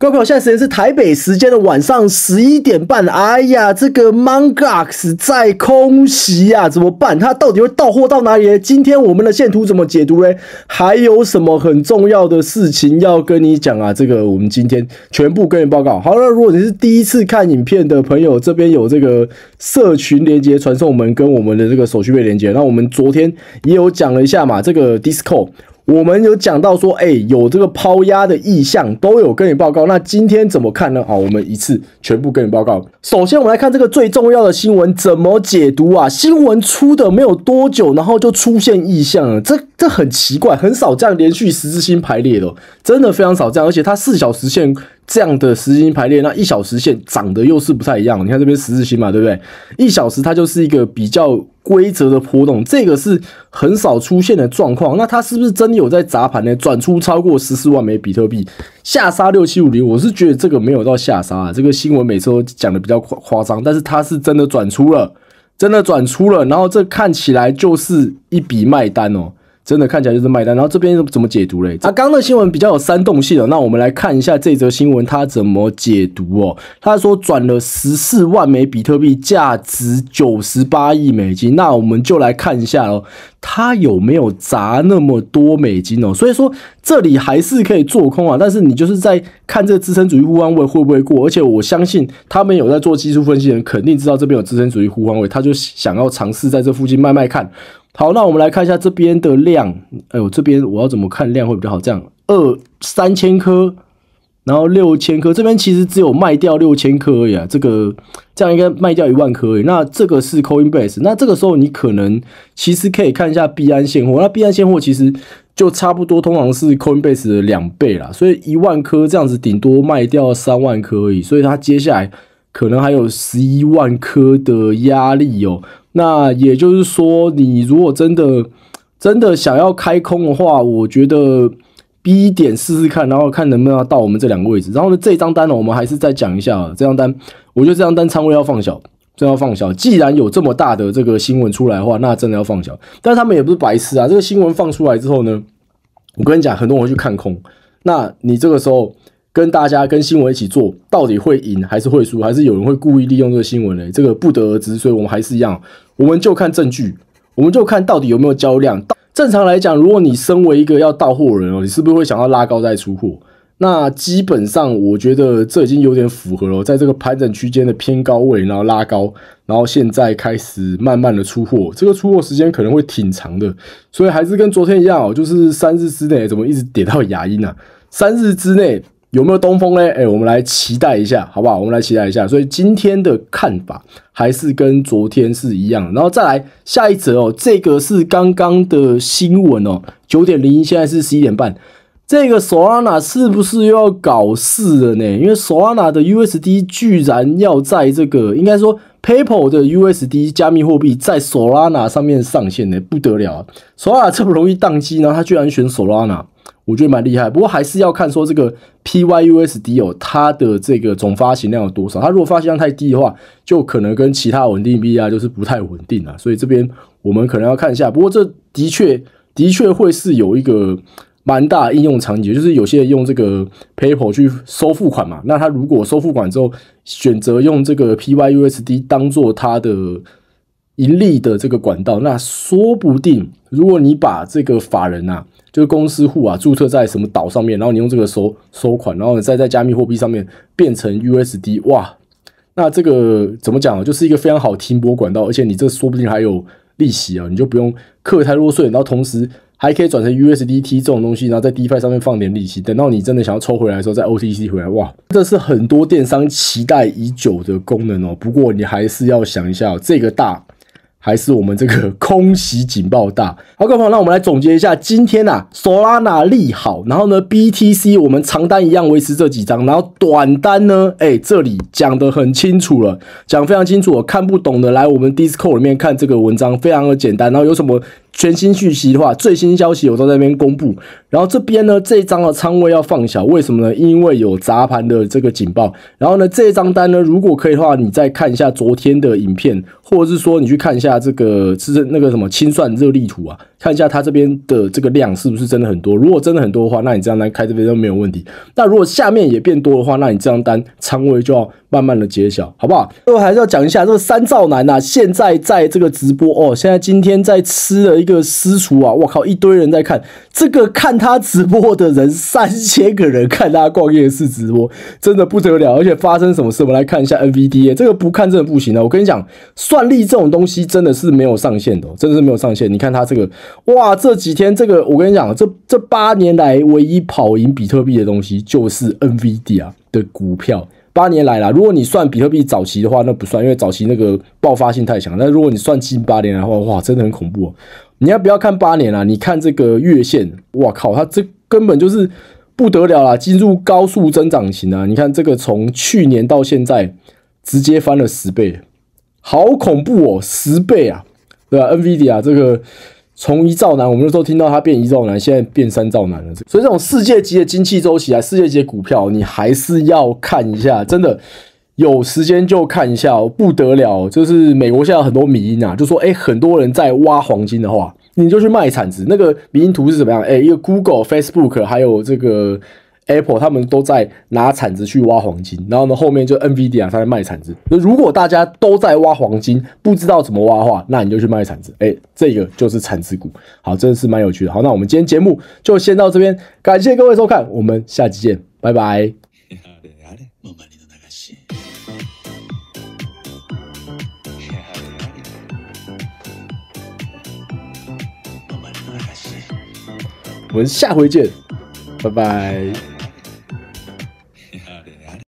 各位朋友，现在时间是台北时间的晚上11点半。哎呀，这个 Mongox 在空袭啊，怎么办？它到底会到货到哪里呢？今天我们的线图怎么解读呢？还有什么很重要的事情要跟你讲啊？这个我们今天全部跟你报告。好了，如果你是第一次看影片的朋友，这边有这个社群连结传送门跟我们的这个手续费连结。那我们昨天也有讲了一下嘛，这个 Discord。我们有讲到说，有这个抛压的意向，都有跟你报告。那今天怎么看呢？好，我们一次全部跟你报告。首先，我们来看这个最重要的新闻怎么解读啊？新闻出的没有多久，然后就出现意向了，这很奇怪，很少这样连续十字星排列的，真的非常少这样。而且它4小时线这样的十字星排列，那1小时线长得又是不太一样。你看这边十字星嘛，对不对？1小时它就是一个比较规则的波动，这个是很少出现的状况。那它是不是真的有在砸盘呢？转出超过14万枚比特币，下杀6750，我是觉得这个没有到下杀啊。这个新闻每次都讲的比较夸张，但是它是真的转出了，然后这看起来就是一笔卖单哦。真的看起来就是卖单，然后这边怎么解读嘞？刚刚的新闻比较有煽动性的，那我们来看一下这则新闻它怎么解读哦。他说转了14万枚比特币，价值98亿美金。那我们就来看一下哦，它有没有砸那么多美金哦？所以说这里还是可以做空啊，但是你就是在看这个资深主义互换位会不会过，而且我相信他们有在做技术分析的人肯定知道这边有资深主义互换位，他就想要尝试在这附近卖卖看。好，那我们来看一下这边的量。这边我要怎么看量会比较好？这样3000颗，然后6000颗，这边其实只有卖掉6000颗而已啊。这样应该卖掉1万颗而已。那这个是 Coinbase， 那这个时候你可能其实可以看一下币安现货。那币安现货其实就差不多，通常是 Coinbase 的2倍啦，所以1万颗这样子顶多卖掉3万颗而已，所以它接下来可能还有11万颗的压力哦。那也就是说，你如果真的想要开空的话，我觉得逼点试试看，然后看能不能到我们这2个位置。然后呢，这张单呢，我们还是再讲一下这张单，我觉得这张单仓位要放小，真的要放小。既然有这么大的这个新闻出来的话，那真的要放小。但是他们也不是白痴啊，这个新闻放出来之后呢，我跟你讲，很多人会去看空。那你这个时候跟大家跟新闻一起做，到底会赢还是会输，还是有人会故意利用这个新闻呢？这个不得而知。所以我们还是一样，我们就看证据，我们就看到底有没有交易量。正常来讲，如果你身为一个要到货人哦，你是不是会想要拉高再出货？那基本上我觉得这已经有点符合了，在这个盘整区间的偏高位，然后拉高，然后现在开始慢慢的出货，这个出货时间可能会挺长的，所以还是跟昨天一样哦，就是3日之内怎么一直跌到哑音啊？3日之内有没有东风呢？我们来期待一下，好不好？我们来期待一下。所以今天的看法还是跟昨天是一样的。然后再来下一则哦，这个是刚刚的新闻哦，9点01，现在是11点半。这个 Solana 是不是又要搞事了呢？因为 Solana 的 USD 居然要在这个，应该说 PayPal 的 USD 加密货币在 Solana 上面上线呢，不得了啊 ！Solana 这么容易宕机，然后他居然选 Solana。我觉得蛮厉害，不过还是要看说这个 PYUSD 哦，它的这个总发行量有多少。它如果发行量太低的话，就可能跟其他稳定币啊，就是不太稳定啊。所以这边我们可能要看一下。不过这的确会是有一个蛮大的应用场景，就是有些人用这个 PayPal 去收付款嘛，那他如果收付款之后选择用这个 PYUSD 当做他的盈利的这个管道，那说不定如果你把这个法人啊，就是公司户啊，注册在什么岛上面，然后你用这个收款，然后你再在加密货币上面变成 USD， 哇，那这个怎么讲？就是一个非常好停泊管道，而且你这说不定还有利息啊，你就不用课太多税，然后同时还可以转成 USDT 这种东西，然后在 DeFi 上面放点利息，等到你真的想要抽回来的时候，再 OTC 回来，哇，这是很多电商期待已久的功能哦。不过你还是要想一下这个大还是我们这个空袭警报大。好，各位朋友，那我们来总结一下今天啊 Solana 利好，然后呢 BTC 我们长单一样维持这几张，然后短单呢这里讲得很清楚了，讲非常清楚了，看不懂的来我们 Discord 里面看这个文章，非常的简单，然后有什么全新讯息的话，最新消息我都在那边公布。然后这边呢，这一张的仓位要放小，为什么呢？因为有砸盘的这个警报。然后呢，这一张单呢，如果可以的话，你再看一下昨天的影片，或者是说你去看一下这个是那个什么清算热力图啊，看一下它这边的这个量是不是真的很多。如果真的很多的话，那你这张单开这边都没有问题。那如果下面也变多的话，那你这张单仓位就要慢慢的减小，好不好？最后还是要讲一下这个三兆男啊，现在在这个直播哦，现在今天在吃了一个私厨啊，我靠，一堆人在看这个，看他直播的人3000个人看他逛夜市直播，真的不得了。而且发生什么事，我们来看一下 NVDA， 这个不看真的不行啊！我跟你讲，算力这种东西真的是没有上限的，真的是没有上限。你看他这个，哇，这几天这个，我跟你讲，这8年来唯一跑赢比特币的东西就是 NVIDIA 的股票。8年来啦，如果你算比特币早期的话，那不算，因为早期那个爆发性太强。但如果你算近8年来的话，哇，真的很恐怖哦。你要不要看8年啦？你看这个月线，哇靠，它这根本就是不得了啦，进入高速增长型啊！你看这个从去年到现在，直接翻了10倍，好恐怖哦，10倍啊，对吧？NVIDIA 这个。从1兆男，我们那时候听到它变1兆男，现在变3兆男了。所以这种世界级的经济周期啊，世界级的股票，你还是要看一下，真的有时间就看一下哦，不得了。就是美国现在有很多迷因啊，就说很多人在挖黄金的话，你就去卖铲子。那个迷因图是怎么样？一个 Google、Facebook 还有这个。Apple 他们都在拿铲子去挖黄金，然后呢，后面就 NVIDIA 他在卖铲子。如果大家都在挖黄金，不知道怎么挖的话，那你就去卖铲子。这个就是铲子股。好，真的是蛮有趣的。好，那我们今天节目就先到这边，感谢各位收看，我们下期见，拜拜。我们下回见，拜拜。